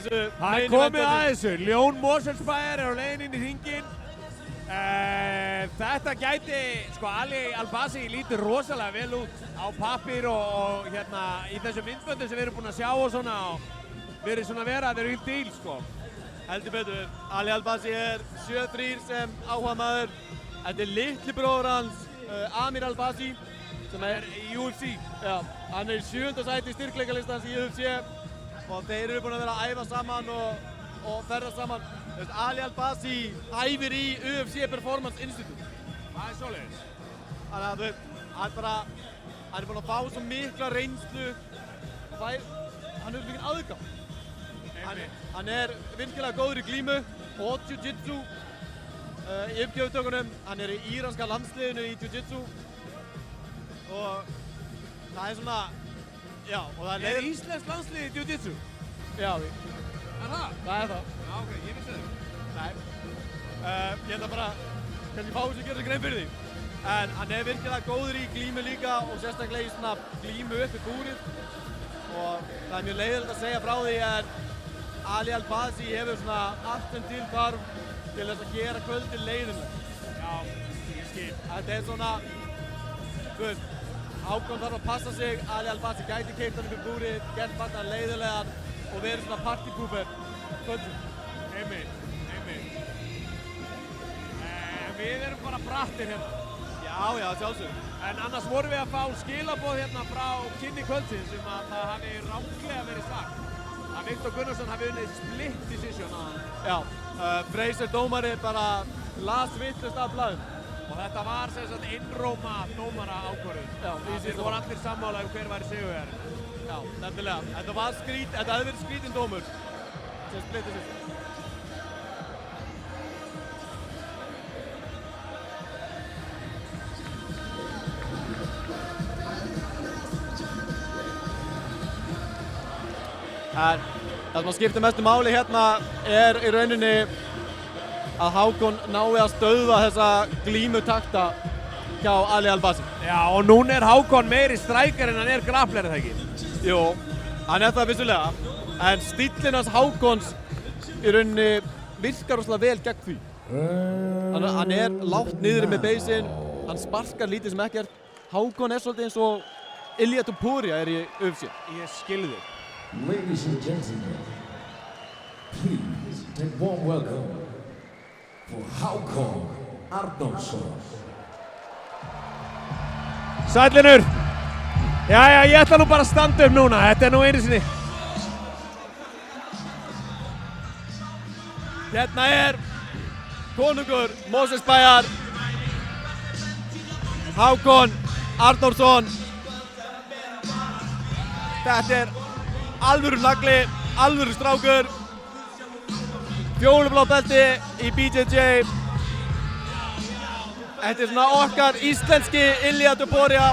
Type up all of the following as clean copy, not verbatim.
Það komið að þessu. Ljón Mosfellsbæjar á leiðinni inn í hringinn. Þetta gæti, sko, Ali Al-Basi lítur rosalega vel út á pappír og hérna í þessum myndböndum sem við erum búin að sjá og svona og verið svona vera, þeir eru í díl, sko. Heldur betur. Ali Al-Basi 7'3" sem áhugamaður. Þetta litli bróður hans, Amir Al-Basi, sem í UFC. Já, hann í 7. sæti styrkleikalistans í UFC og þeir eru búin að vera að æfa saman og ferðast saman. Ali Al-Basi æfir í UFC Performance Institute. Það svoleiðis. Þannig að hann er búin að fá svo mikla reynslu og hann hefur mikinn aðgang. Hann er virkilega góður í glímu og jiu-jitsu í uppgjöfutökunum. Hann er í íranska landsliðinu í jiu-jitsu og það er svona, já, og það er íslenskt landslið í jiu-jitsu? Já, það? Það er það. Já, ok, ég vissi það. Nei, ég held að bara, kannski fá þessu að gera sig grein fyrir því. En hann er virkilega góður í glímu líka og sérstaklega í svona glímu upp í búrið. Og það er mjög leiðilegt að segja frá því en Ali Al-Basi hefur svona allt sem til þarf til þess að gera kvöldin leiðinlegt. Já, ég skil. Þetta er svona, þú veist, Hákon þarf að passa sig, Ali Al-Basi gæti keypt hann upp í búrið, gert barndan leiðilegan og verið svona partypooper kvöldin. Einmitt. Við erum bara brattir hérna. Já, sjálfsög. En annars vorum við að fá skilaboð hérna frá kynni kvöldsins að það hafi ránglega verið sagt að Viktor Gunnarsson hafi unnið split decision á hann. Já, Freyser dómari bara las vitlaust af blaðum. Og þetta var sem sagt einróma dómara ákvörðun. Já, þeir voru allir sammála hver væri sigurvegari. Já, nefnilega. Þetta hefði verið skrítinn dómur sem split decision. En það sem skiptir mestu máli hérna er í rauninni að Hákon nái að stöðva þessa glímutakta hjá Ali Al-Basi. Já, og núna er Hákon meiri strækjar en hann er grappler, er það ekki? Jú, hann er það vissulega. En stíllinn hans Hákons í rauninni virkar rosalega vel gegn því. Hann er lágt niðri með beisinn, hann sparkar lítið sem ekkert. Hákon er svolítið eins og Ilia Topuria er í UFC. Ég skil þig. Ladies and gentlemen, please take warm welcome for Hákon Arnórsson. Sællinur! Jæja, ég ætla nú bara að standa upp núna, þetta er nú einu sinni. Hérna er konungur Mosfellsbæjar, Hákon Arnórsson. Þetta er alvöru nagli, alvöru strákur, fjólublá belti í BJJ. Þetta er svona okkar íslenski Ilia Topuria,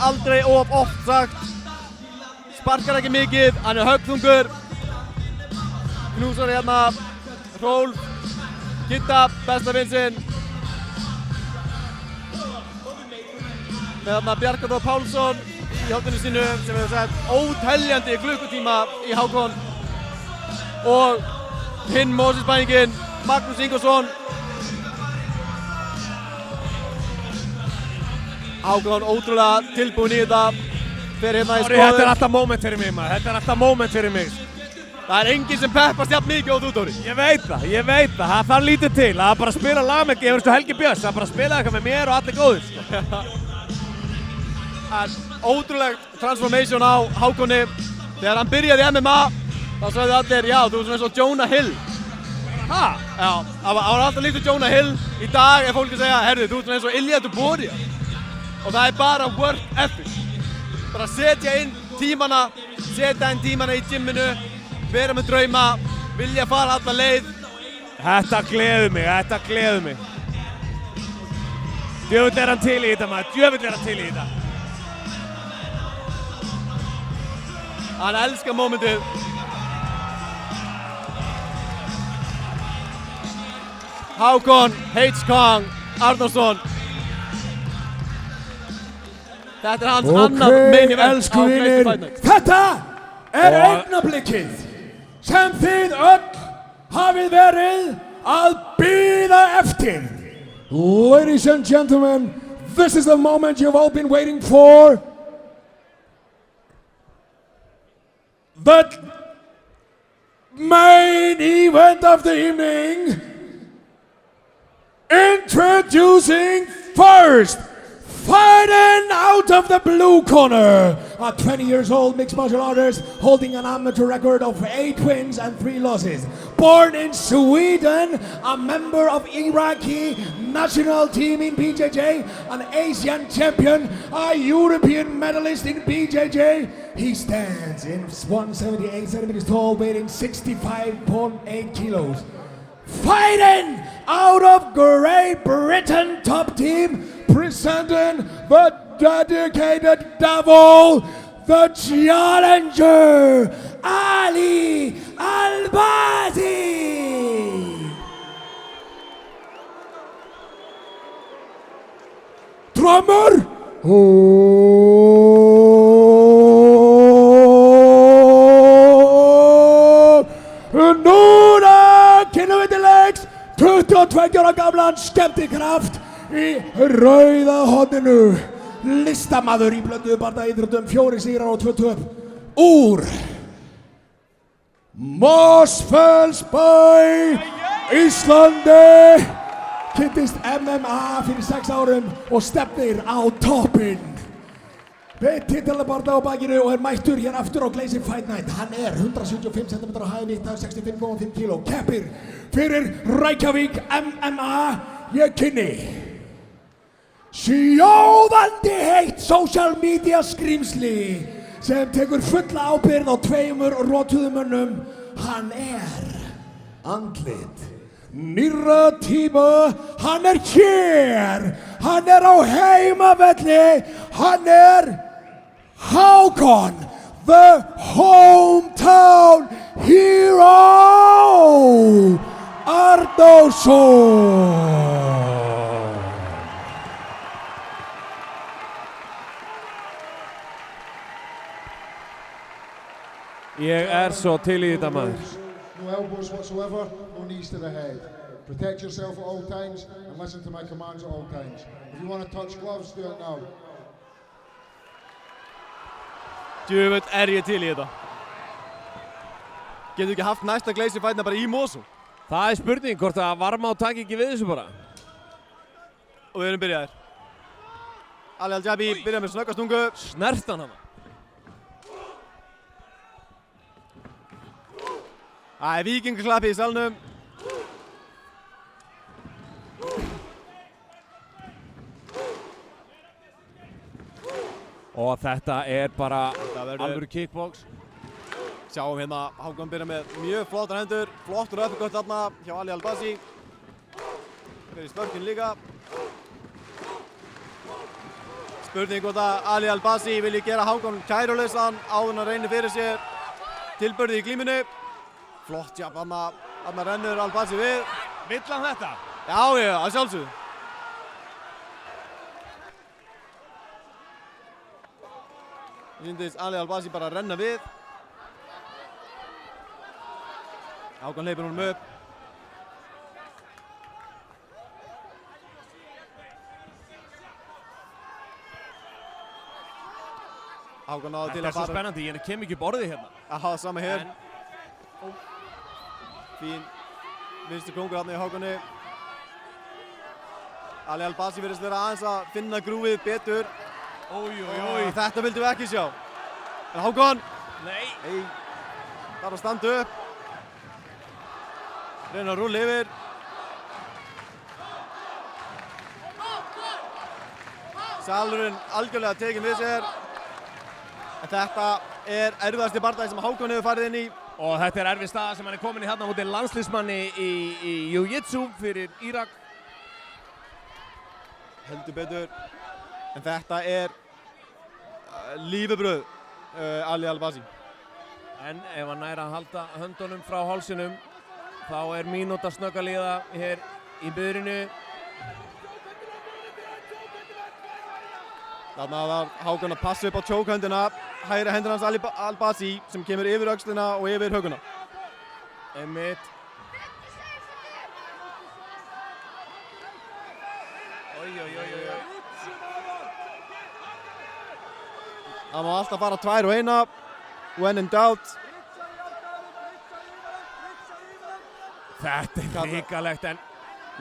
aldrei of oft sagt. Sparkar ekki mikið, hann er höggþungur. Knúsar hérna Rolf, Kitta, besta vinn sinn. Með hérna Bjarkar Þór Pálsson í hóttinu sínu sem hefur sett óteljandi klukkutíma í Hákon og hinn Mosfellsbæinginn Magnús Ingvarsson. Hákon ótrúlega tilbúinn í þetta fyrir hérna í skoðun. Þetta er alltaf moment fyrir mig maður, þetta er alltaf moment fyrir mig. Það er enginn sem peppast jafn mikið á þú, Dóri. Ég veit það, það þarf lítið til, það er bara að spila lag með, ég verður svo Helgi Björns, það er bara að spila eitthvað með mér og allir góðir. En ótrúlegt transformation á Hákoni. Þegar hann byrjaði í MMA, þá sagði allir, já, þú ert svona eins og Jonah Hill. Ha? Já, hann var alltaf líkt Jonah Hill. Í dag er fólk að segja, herðu, þú ert svona eins og Ilia Topuria. Og það er bara work ethic. Bara setja inn tímana í gymminu, vera með drauma, vilja fara alla leið. Þetta gleður mig. Djöfull er hann til í þetta maður, Hann elskar momentið. Hákon H. Kong Arnórsson. Þetta er hans annað main event á Great Fight Night. Þetta er augnablikið sem þið öll hafið verið að bíða eftir. Ladies and gentlemen, this is the moment you've all been waiting for. The main event of the evening. Introducing first, fighting out of the blue corner, a 20 years old mixed martial artist holding an amateur record of 8 wins and 3 losses. Born in Sweden, a member of Iraqi national team in BJJ, an Asian champion, a European medalist in BJJ. He stands in 178 centimeters tall, weighing 65.8 kilos. Fighting out of Great Britain top team, presenting the dedicated devil, the challenger, Ali Al-Bazzi. Drummer. Núna kynum við til leiks 22 ára gamlan skemmtikraft í rauða horninu. Listamaður í blönduðu bardaíþróttum, 4 sigrar og 2 töp. Úr Mosfellsbæ, Íslandi. Kynntist MMA fyrir 6 árum og stefnir á toppinn. Við titlabarda á bakinu og mættur hér aftur á Glacier Fight Night. Hann 175 cm á hæð, 65,5 kg. Keppir fyrir Reykjavík MMA. Ég kynni sjóðandi heitt social media skrímsli sem tekur fulla ábyrgð á 2 rotuðum mönnum. Hann andlit nýrra tíma. Hann hér. Hann á heimavelli. Hann Hákon, the hometown hero, Arnórsson. Ég svo til í þetta maður. No elbows whatsoever, no knees to the head. Protect yourself at all times and listen to my commands at all times. If you want to touch gloves, do it now. Djöfull ég til í þetta. Getur ekki haft næsta Glacier Fight bara í Mosó? Það spurning hvort að Varmá taki ekki við þessu bara. Og við erum byrjaðir. Ali Al-Jabi byrjar með snögga stungu. Snert hann hana. Það víkingaklappi í salnum. Og þetta bara alvöru kickbox. Sjáum hérna Hákon byrja með mjög flottar hendur. Flottur uppercut þarna hjá Ali Al-Bazzi. Fyrir spörkin líka. Spurning hvort að Ali Al-Bazzi vilji gera Hákon kærulausan áður en hann reynir fyrir sér tilburði í glímunni. Flott jab þarna rennur Al-Bazzi við. Vill hann þetta? Já, að sjálfsögðu. Sýndist Ali Al-Bazzi bara að renna við. Hákon hleypur honum upp. Hákon náði til að fara. Þetta svo spennandi, ég kem ekki upp orðið hérna. Aha, sama hér. Fín vinstri kóngur þarna í Hákoni. Ali Al-Bazzi virðist vera aðeins að finna grúfið betur. Þetta vildum við ekki sjá. En Hákon! Nei! Þarf að standa upp. Reyna að rúlla yfir. Salurinn algjörlega tekinn við sér. En þetta erfiðasti bardagi sem Hákon hefur farið inn í. Og þetta erfið staða sem hann komin í hérna mútið landsliðsmanni í Jiu-Jitsu fyrir Írak. Heldur betur. En þetta lífebrauð Ali Al-Bazzi. En ef hann nær að halda höndunum frá hálsinum, þá mínúta snögg að líða hér í byrjunu. Þarna var Hákon að passa upp á choke-höndina. Hægri hendur hans Ali Al-Bazzi sem kemur yfir öxlina og yfir hökuna. Einmitt. Oj. Það má alltaf fara 2 og 1. When in doubt. Þetta hrikalegt en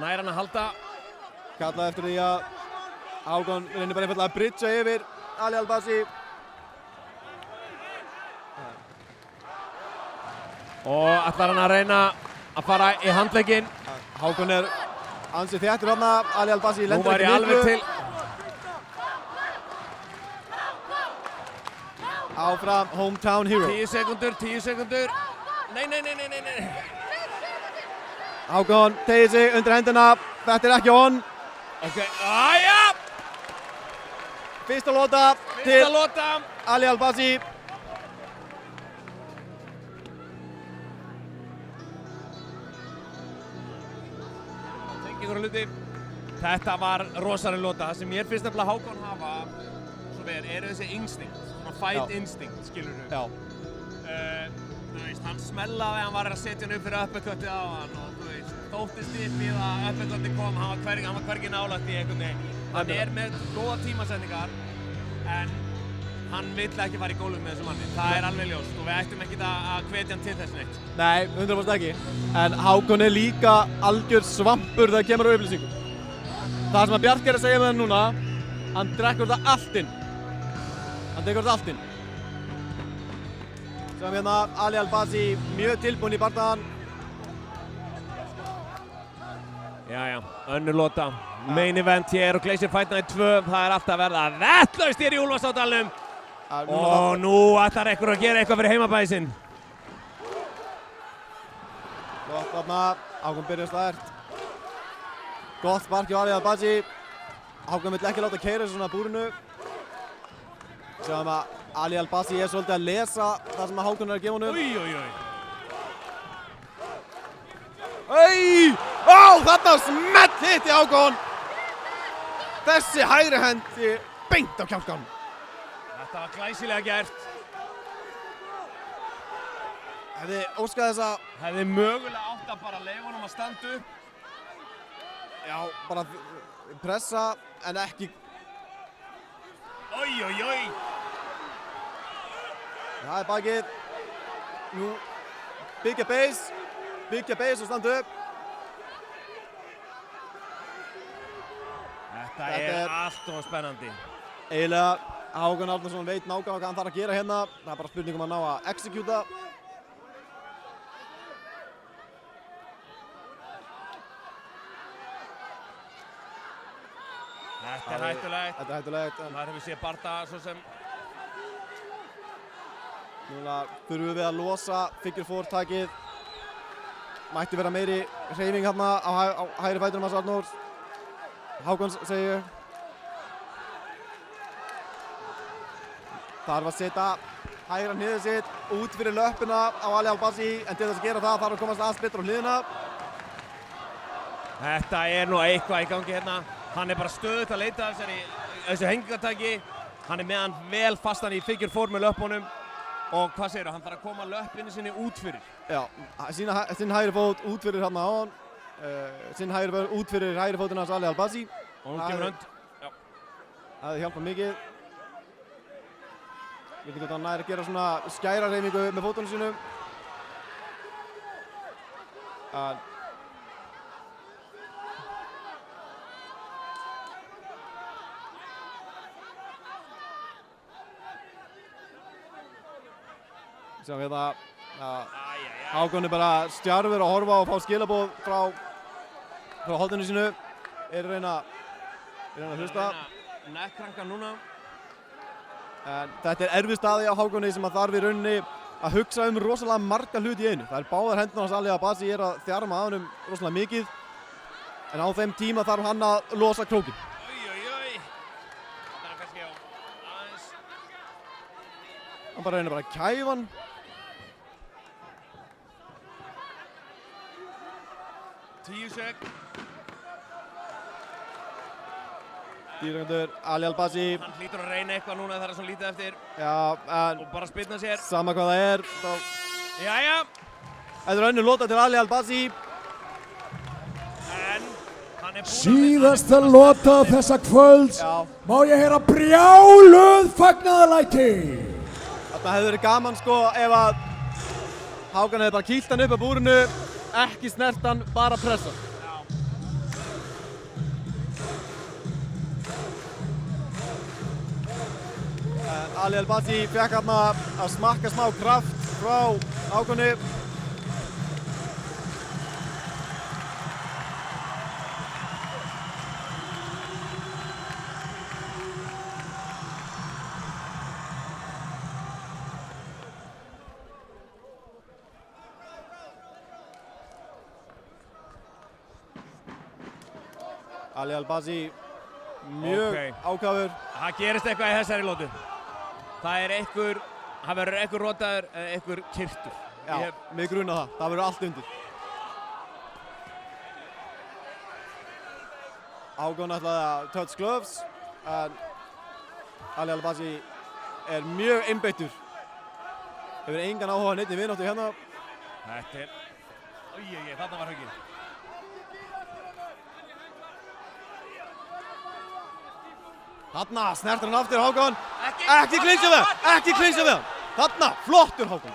nær hann að halda. Kallað eftir því að Hákon reynir bara einfaldlega að bridgea yfir Ali Al-Bassi. Og ætlar hann að reyna að fara í handlegginn. Hákon ansið þéttur þarna. Ali Al-Bassi Nú lendir var ég ekki alveg til. Áfram hometown hero. 10 sekundur. Nei. Hákon tegir sig undir hendina. Þetta ekki on. Ok, aðja! Fyrsta lota til lota. Ali Al-Bassi. Þetta var rosaleg lota. Það sem mér finnst nefnilega Hákon hafa eru þessi instinct, svona fight instinct, skilur þú? Já. Þú veist, hann smellaði, hann var að setja hann upp fyrir uppercuttið á hann og þú veist, þóttist upp við að uppercuttið kom, hann var hvergi nálægt í einhvern veginn. Hann með góða tímasetningar, en hann vill ekki fara í gólfið með þessu manni. Það alveg ljóst og við ættum ekkert að hvetja hann til þess neitt. Nei, 100% ekki. En Hákon líka algjör svampur þegar kemur á upplýsingum. Það sem að Bjarki að segja með hann núna, hann drekkur það allt inn. Hann tekur það allt inn. Sem hérna Ali Al-Bassi mjög tilbúinn í bardagann. Jæja, önnur lota. Main event hér og Glacier Fight Night 2. Það alltaf að verða vettlaust hér í Úlfarsárdalnum. Og nú ætlar einhver að gera eitthvað fyrir heimabæði sinn. Gott þarna, Hákon byrjar stært. Gott spark hjá Ali Al-Bassi. Hákon vill ekki láta keyra svona búrinu. Sjáum að Ali Al-Bassi svolítið að lesa það sem Hákon að gefa honum. Þarna smell hitti Hákon. Þessi hægri hendi beint á kjálkann. Þetta var glæsilega gert. Hefði óskað þess að... Hefði mögulega átt að bara leyfa honum að standa upp. Já, bara pressa en ekki... Oj. Það bakið. Nú byggja base og standa upp. Þetta allt og spennandi. Eiginlega Hákon Árnason veit nákvæmlega hvað hann þarf að gera hérna. Það bara spurning að ná að executa. Þetta hættulegt. Þar hefur séð barda svo sem... Núna þurfum við að losa figure 4 takið. Mætti vera meiri hreyfing hérna á hægri fætinum hans Arnórs. Hákon segir. Þarf að setja hægra hniðið sitt út fyrir löppina á Ali Al-Bassi en til þess að gera það þarf að komast aðeins betur á hliðina. Þetta nú eitthvað í gangi hérna. Hann bara stöðugt að leita þessu hengingatæki. Hann með hann vel fastan í figure 4 með löppunum. Og hvað segirðu, hann þarf að koma löppinni sinni út fyrir. Já, sinn hægri fót út fyrir hérna á hann. Sinn hægri fót út fyrir hægri fótinn hans Ali Al-Bassi. Og hún kemur hönd. Já. Það hefði hjálpað mikið. Við getum þetta nær að gera svona skæra hreyfingu með fótunum sínum. Sjáum við þetta Hákon bara stjarfur að horfa og fá skilaboð frá hóttinu sínu. Er að reyna að hlusta. Nekkranka núna. En þetta erfið staði á Hákoni sem að þarf í rauninni að hugsa rosalega marga hluti í einu. Það báðar hendunar hans Ali Al-Bassi að þjarma að honum rosalega mikið. En á þeim tíma þarf hann að losa krókinn. Það kannski aðeins. Hann bara reynir að kæfa hann. Dýragandur Ali Al-Bassi. Hann hlýtur að reyna eitthvað núna þegar það er svo lítið eftir. Já, en... Og bara spilna sér. Sama hvað það er, þá... Jæja. Þetta önnur lota til Ali Al-Bazi. En hann búinn að Síðasta lota þessa kvölds. Já. Má ég heyra brjáluð fagnaðarlæti. Þetta hefði verið gaman sko ef að Hákon hefði bara kýlt hann upp að búrinu, ekki snert hann, bara pressa. En Ali Al-Bazi fekk hann að smakka smá kraft frá Hákoni. Ali Al-Bazi mjög ákafur. Það gerist eitthvað í þessari lótu. Það verður einhver rotaður eða einhver kyrtur. Já, mig gruna það. Það verður allt undir. Hákon ætlaði að touch gloves, en Ali Al-Bazi er mjög einbeittur. Hefur engan áhuga neitt í vináttu hérna. Þetta er... þarna var höggið. Þarna snertir hann aftur Hákon. Ekki klinsja við hann, ekki klinsja við hann. Þarna, flottur Hákon.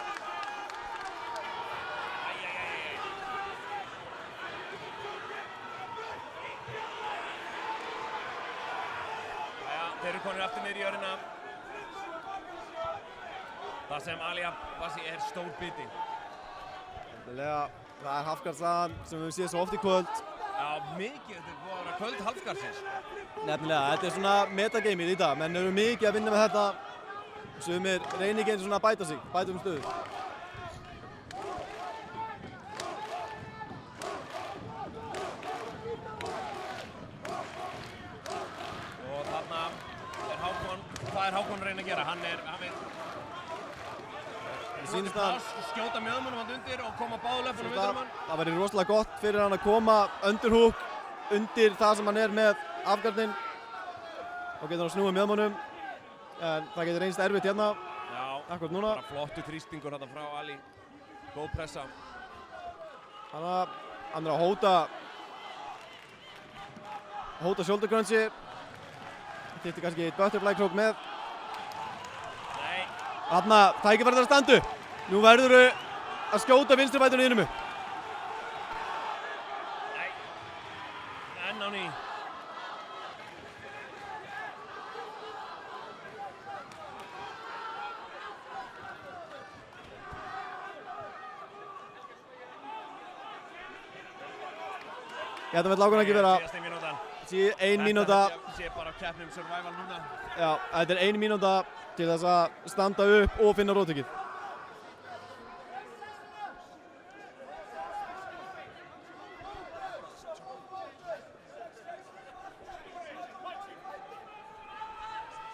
Þeir eru konur aftur niður í jörðina. Það sem Ali Al-Bazi er stór biti. Það er Hafgarðsstaðan sem við höfum séð svo oft í kvöld. Já, mikið. Þetta er búið að vera kvöld Hafgarðsins. Nefnilega, þetta er svona metagamið í dag. Menn eru mikið að vinna með þetta. Sumir reynir ekki eins og svona að bæta sig, bæta stöðu. Og þarna er Hákon, hvað er Hákon að reyna að gera? Hann er skjóta mjöðmannum hann undir og koma báðlöpunum undir hann. Það væri rosalega gott fyrir hann að koma underhook undir það sem hann er með afgarðinn. Þá getur hann að snúa mjöðmannum, en það getur reynst erfitt hérna. Já, akkurat núna. Bara flottu þrýstingur hérna frá Ali. Góð pressa. Hann er að hóta shoulder crunchi. Þyrfti kannski eitt butterfly krók með. Nei. Þarna, tækifærið að standa upp. Nú verður að skjóta vinstribætunni innum upp. Nei. Enn á ný. Þetta vill Hákon ekki vera. Síðasta mínútan. 1 mínúta. Þetta sé bara keppni survival núna. Já, þetta er 1 mínúta til þess að standa upp og finna róttökið.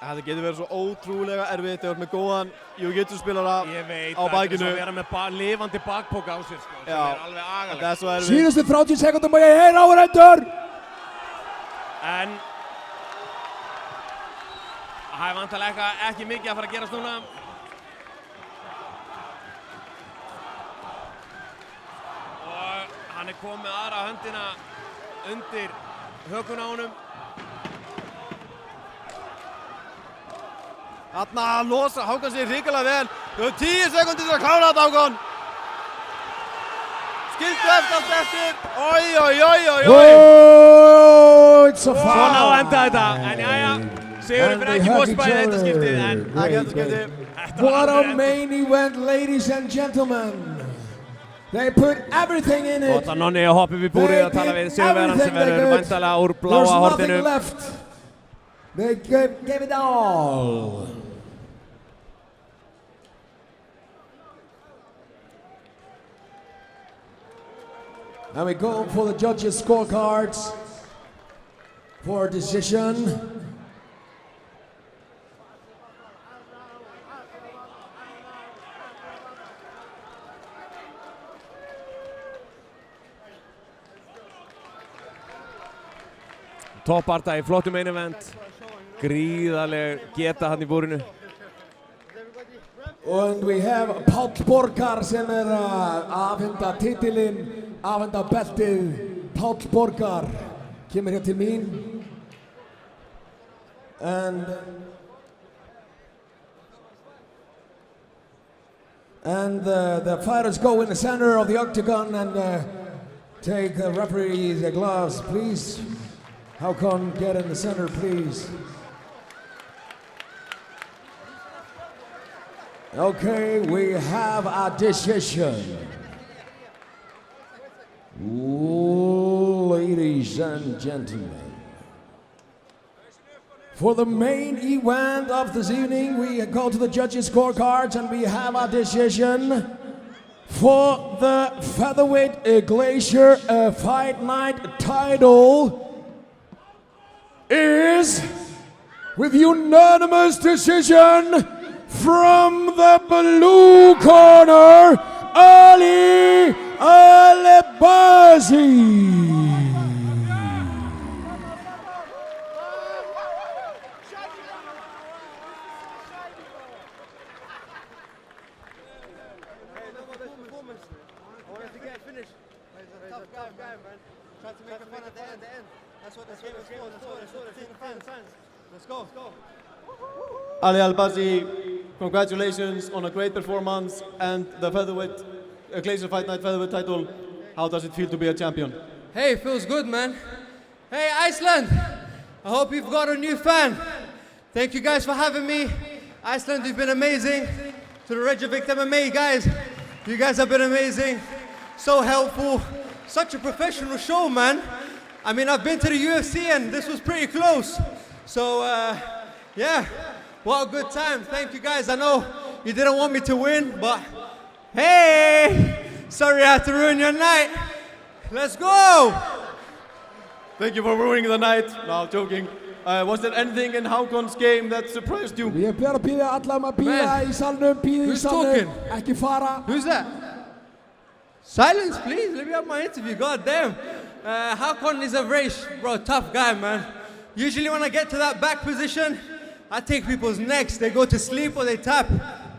Þetta getur verið svo ótrúlega erfitt þegar með góðan jiu-jitsu-spilara á bakinu. Ég veit, það er svo að vera með lifandi bakpoka á sér, sko, sem er alveg agalegt. Það er svo erfitt. Síðustu 30 sekundum má ég heyra áhorfendur. En það er vantarlega ekki mikið að fara að gerast núna. Og hann er komið með aðra höndina undir hökun á honum. Þarna losa Hákon sig hrikalega vel. Þú hefur 10 sekúndir til að klára þetta, Hákon. Skiltu eftir allt eftir. It's a foul. Svona á enda þetta. En jæja, Sigurður fyrir ekki mósbæði þetta skiptið. Ekki þetta skiptið. What a main event, ladies and gentlemen. They put everything in it. Og það nonni að hoppa upp í búrið að tala við Sigurverðan sem verður væntanlega úr bláa hortinu. There's nothing left. They gave it all. And we go for the judges' scorecards for a decision. Topparta í flottu main event. Gríðarleg geta hann í búrinu. And we have Páll Borgar sem afhenda titilinn, afhenda beltið. Páll Borgar kemur hér til mín. And the fighters go in the center of the octagon and take the referee's gloves, please. Hákon, get in the center, please. Okay, we have a decision. Ladies and gentlemen, for the main event of this evening, we go to the judges' scorecards and we have a decision for the featherweight Glacier Fight Night title is, with unanimous decision, from the blue corner, Ali Albazi. Ali Albazi, congratulations on a great performance and the featherweight Glacier Fight Night featherweight title. How does it feel to be a champion? Hey, it feels good, man. Hey, Iceland, I hope you've got a new fan. Thank you guys for having me. Iceland, you've been amazing. To the Reykjavik MMA guys, you guys have been amazing. So helpful. Such a professional show, man. I mean, I've been to the UFC and this was pretty close. So, yeah, what a good time. Thank you guys. I know you didn't want me to win, but hey, sorry I had to ruin your night. Let's go. Thank you for ruining the night. No, joking. Was there anything in Hákon's game that surprised you? Ég ber að bíða alla að bíða í salnum, Who's talking? Ekki fara. Who's that? Silence, please. Let me have my interview. God damn. Hákon is a very tough guy, man. Usually when I get to that back position, I take people's necks. They go to sleep or they tap.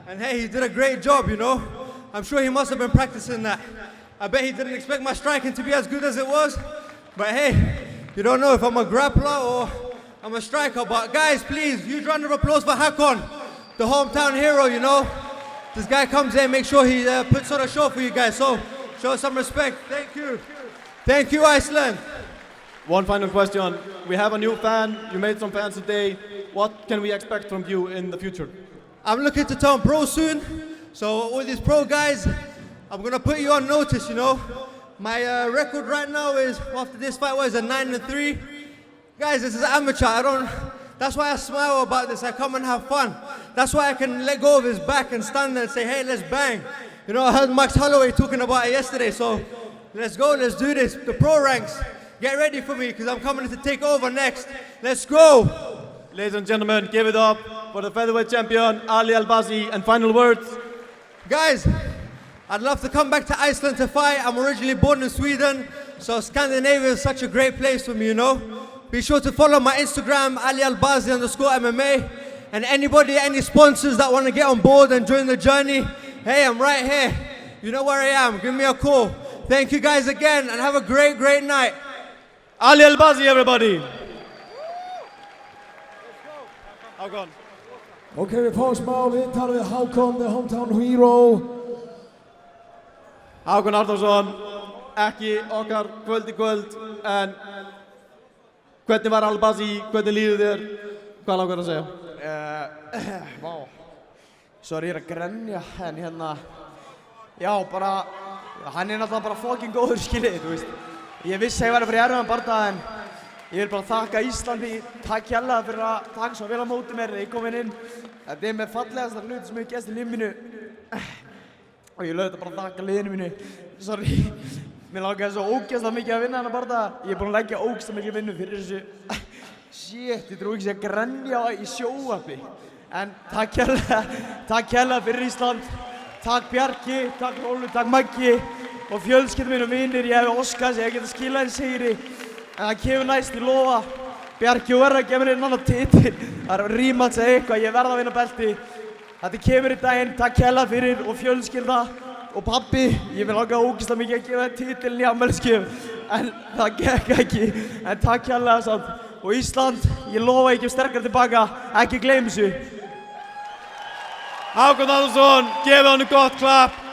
And hey, he did a great job, you know. I'm sure he must have been practicing that. I bet he didn't expect my striking to be as good as it was. But hey, you don't know if I'm a grappler or I'm a striker. But guys, please, huge round of applause for Hákon, the hometown hero, you know. This guy comes in, make sure he puts on a show for you guys. So show some respect. Thank you. Thank you, Iceland. One final question. We have a new fan. You made some fans today. What can we expect from you in the future? I'm looking to turn pro soon. So all these pro guys, I'm gonna put you on notice, you know. My record right now is, after this fight, was a 9-3. Guys, this is amateur. That's why I smile about this. I come and have fun. That's why I can let go of his back and stand there and say, hey, let's bang. You know, I heard Max Holloway talking about it yesterday, so let's go, let's do this. The pro ranks, get ready for me, because I'm coming to take over next. Let's go. Ladies and gentlemen, give it up for the featherweight champion, Ali Albazi, and final words. Guys, I'd love to come back to Iceland to fight. I'm originally born in Sweden, so Scandinavia is such a great place for me, you know. Be sure to follow my Instagram, Ali_Albazi_MMA. And anybody, any sponsors that want to get on board and join the journey, hey, I'm right here. You know where I am. Give me a call. Thank you guys again, and have a great, great night. Ali Albazi, everybody. Hákon. Okay, við fáum smá viðtal við Hákon, the hometown hero. Hákon Arnarsson, ekki okkar kvöld í kvöld, en hvernig var Albazi, hvernig líður þér, hvað langar að segja? Vá, sorry, ég er að grenja, en hérna, já, bara, hann er náttúrulega bara fucking góður, skiljið, þú veist. Ég vissi að ég væri að fara í erfiðan bardaga, en ég vil bara þakka Íslandi, takk hérlega fyrir að taka svo vel á móti mér þegar ég kom inn. Þetta er með fallegasta hluti sem hefur gerst í lífinu mínu. Og ég lögði þetta bara að þakka liðinu mínu. Sorry, mér langaði svo ógeðslega mikið að vinna þennan bardaga. Ég er búinn að leggja ógeðslega mikið vinnu fyrir þessu. Shit, ég trúi ekki að grenja í sjónvarpi. En takk hérlega fyrir Ísland. Takk Bjarki, takk Rólu, takk Maggi og fjölskyldu mín og vinir. Ég hef óskað þess að ég geta skilað henni sigri. En það kemur næst, ég lofa. Bjarki, þú verður að gefa mér einn annan titil. Það er rímans eða eitthvað, ég verð að vinna belti. Þetta kemur í daginn, takk hérlega fyrir og fjölskylda og pabbi. Ég vil langa ógeðslega mikið að gefa titilin í afmælisgjöf en það gekk ekki. En takk hérlega samt. Og Ísland, ég lofa ekki sterkar tilbaka, ekki gleym þessu. Hákon Arnarsson, gefið honum gott klapp.